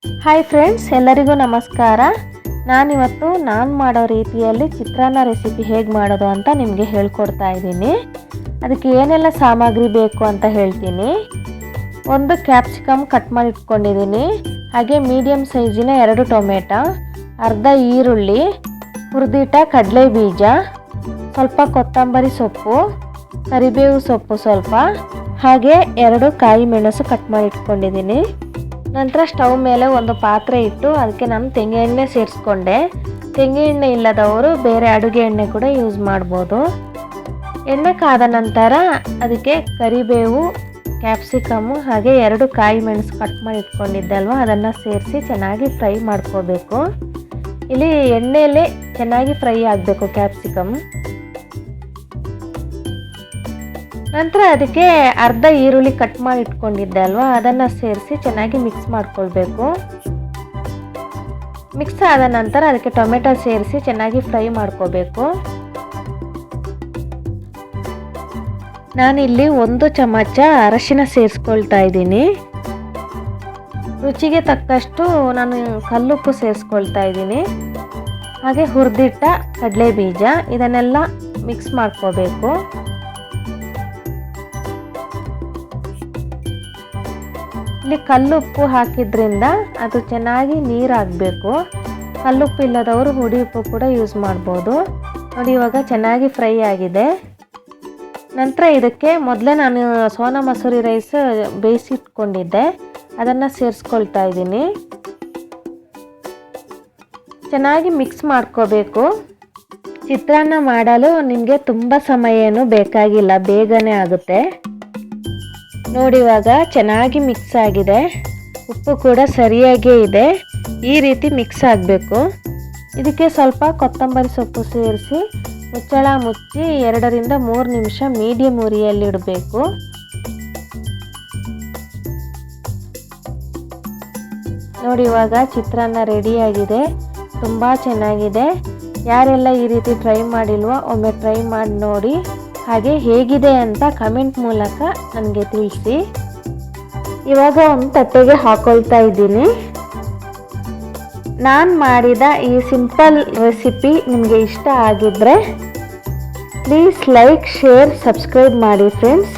Hi friends, ಎಲ್ಲರಿಗೂ ನಮಸ್ಕಾರ. ನಾನಿವತ್ತು ನಾನು ಮಾಡೋ ರೀತಿಯಲ್ಲಿ ಚಿತ್ರಾನ್ನ ರೆಸಿಪಿ ಹೇಗೆ ಮಾಡೋದು ಅಂತ ನಿಮಗೆ ಹೇಳ್ಕೊಡ್ತಾ ಇದ್ದೀನಿ. ಅದಕ್ಕೆ ಏನೆಲ್ಲ ಸಾಮಗ್ರಿ ಬೇಕು ಅಂತ ಹೇಳ್ತೀನಿ. ಒಂದು ಕ್ಯಾಪ್ಸಿಕಮ್ ಕಟ್ ಮಾಡಿ ಇಟ್ಕೊಂಡಿದ್ದೀನಿ, ಹಾಗೆ ಮೀಡಿಯಮ್ ಸೈಜಿನ 2 ಟೊಮೆಟೊ, ಅರ್ಧ ಈರುಳ್ಳಿ, ಹುರಿದಿಟ್ಟ ಕಡಲೆ ಬೀಜ, ಸ್ವಲ್ಪ ಕೊತ್ತಂಬರಿ ಸೊಪ್ಪು, ಕರಿಬೇವು ಸೊಪ್ಪು ಸ್ವಲ್ಪ, ಹಾಗೆ 2 ಕಾಯಿ ಮೆಣಸು ಕಟ್ ಮಾಡಿ ಇಟ್ಕೊಂಡಿದ್ದೀನಿ. ನಂತರ ಸ್ಟವ್ ಮೇಲೆ ಒಂದು ಪಾತ್ರೆ ಇಟ್ಟು ಅದಕ್ಕೆ ನಾನು ತೆಂಗಿನ ಎಣ್ಣೆ ಸೇರಿಸ್ಕೊಂಡೆ. ತೆಂಗಿನ ಎಣ್ಣೆ ಇಲ್ಲದವರು ಬೇರೆ ಅಡುಗೆ ಎಣ್ಣೆ ಕೂಡ ಯೂಸ್ ಮಾಡ್ಬೋದು. ಎಣ್ಣೆ ಕಾದ ನಂತರ ಅದಕ್ಕೆ ಕರಿಬೇವು, ಕ್ಯಾಪ್ಸಿಕಮ್ಮು ಹಾಗೆ 2 ಕಾಯಿ ಮೆಣಸು ಕಟ್ ಮಾಡಿ ಇಟ್ಕೊಂಡಿದ್ದೆ ಅಲ್ವಾ, ಅದನ್ನು ಸೇರಿಸಿ ಚೆನ್ನಾಗಿ ಫ್ರೈ ಮಾಡ್ಕೋಬೇಕು. ಇಲ್ಲಿ ಎಣ್ಣೆಯಲ್ಲೇ ಚೆನ್ನಾಗಿ ಫ್ರೈ ಆಗಬೇಕು ಕ್ಯಾಪ್ಸಿಕಮ್. ನಂತರ ಅದಕ್ಕೆ ಅರ್ಧ ಈರುಳ್ಳಿ ಕಟ್ ಮಾಡಿ ಇಟ್ಕೊಂಡಿದ್ದೆ ಅಲ್ವಾ, ಅದನ್ನು ಸೇರಿಸಿ ಚೆನ್ನಾಗಿ ಮಿಕ್ಸ್ ಮಾಡ್ಕೊಳ್ಬೇಕು. ಮಿಕ್ಸ್ ಆದ ನಂತರ ಅದಕ್ಕೆ ಟೊಮೆಟೊ ಸೇರಿಸಿ ಚೆನ್ನಾಗಿ ಫ್ರೈ ಮಾಡ್ಕೋಬೇಕು. ನಾನಿಲ್ಲಿ 1 ಚಮಚ ಅರಶಿನ ಸೇರಿಸ್ಕೊಳ್ತಾ ಇದ್ದೀನಿ. ರುಚಿಗೆ ತಕ್ಕಷ್ಟು ನಾನು ಕಲ್ಲುಪ್ಪು ಸೇರಿಸ್ಕೊಳ್ತಾ ಇದ್ದೀನಿ. ಹಾಗೆ ಹುರಿದಿಟ್ಟ ಕಡಲೆ ಬೀಜ, ಇದನ್ನೆಲ್ಲ ಮಿಕ್ಸ್ ಮಾಡ್ಕೋಬೇಕು. ಇಲ್ಲಿ ಕಲ್ಲುಪ್ಪು ಹಾಕಿದ್ರಿಂದ ಅದು ಚೆನ್ನಾಗಿ ನೀರಾಗಬೇಕು. ಕಲ್ಲುಪ್ಪು ಇಲ್ಲದವರು ಹುಡಿ ಉಪ್ಪು ಕೂಡ ಯೂಸ್ ಮಾಡ್ಬೋದು. ನೋಡಿ, ಇವಾಗ ಚೆನ್ನಾಗಿ ಫ್ರೈ ಆಗಿದೆ. ನಂತರ ಇದಕ್ಕೆ ಮೊದಲೇ ನಾನು ಸೋನಾ ಮಸೂರಿ ರೈಸ್ ಬೇಯಿಸಿಟ್ಕೊಂಡಿದ್ದೆ, ಅದನ್ನು ಸೇರಿಸ್ಕೊಳ್ತಾ ಇದ್ದೀನಿ. ಚೆನ್ನಾಗಿ ಮಿಕ್ಸ್ ಮಾಡ್ಕೋಬೇಕು. ಚಿತ್ರಾನ್ನ ಮಾಡಲು ನಿಮಗೆ ತುಂಬ ಸಮಯ ಏನು ಬೇಕಾಗಿಲ್ಲ, ಬೇಗನೆ ಆಗುತ್ತೆ. ನೋಡಿ, ಇವಾಗ ಚೆನ್ನಾಗಿ ಮಿಕ್ಸ್ ಆಗಿದೆ. ಉಪ್ಪು ಕೂಡ ಸರಿಯಾಗೇ ಇದೆ. ಈ ರೀತಿ ಮಿಕ್ಸ್ ಆಗಬೇಕು. ಇದಕ್ಕೆ ಸ್ವಲ್ಪ ಕೊತ್ತಂಬರಿ ಸೊಪ್ಪು ಸೇರಿಸಿ ಮುಚ್ಚಳ ಮುಚ್ಚಿ 2 ರಿಂದ 3 ನಿಮಿಷ ಮೀಡಿಯಮ್ ಉರಿಯಲ್ಲಿ ಇಡಬೇಕು. ನೋಡಿ, ಇವಾಗ ಚಿತ್ರಾನ್ನ ರೆಡಿಯಾಗಿದೆ. ತುಂಬ ಚೆನ್ನಾಗಿದೆ. ಯಾರೆಲ್ಲ ಈ ರೀತಿ ಟ್ರೈ ಮಾಡಿಲ್ವೋ ಒಮ್ಮೆ ಟ್ರೈ ಮಾಡಿ ನೋಡಿ. ಹಾಗೆ ಹೇಗಿದೆ ಅಂತ ಕಮೆಂಟ್ ಮೂಲಕ ನನಗೆ ತಿಳಿಸಿ. ಇವಾಗ ಒಂದು ತಟ್ಟೆಗೆ ಹಾಕೊಳ್ತಾ ಇದ್ದೀನಿ. ನಾನು ಮಾಡಿದ ಈ ಸಿಂಪಲ್ ರೆಸಿಪಿ ನಿಮಗೆ ಇಷ್ಟ ಆಗಿದ್ದರೆ ಪ್ಲೀಸ್ ಲೈಕ್, ಶೇರ್, ಸಬ್ಸ್ಕ್ರೈಬ್ ಮಾಡಿ ಫ್ರೆಂಡ್ಸ್.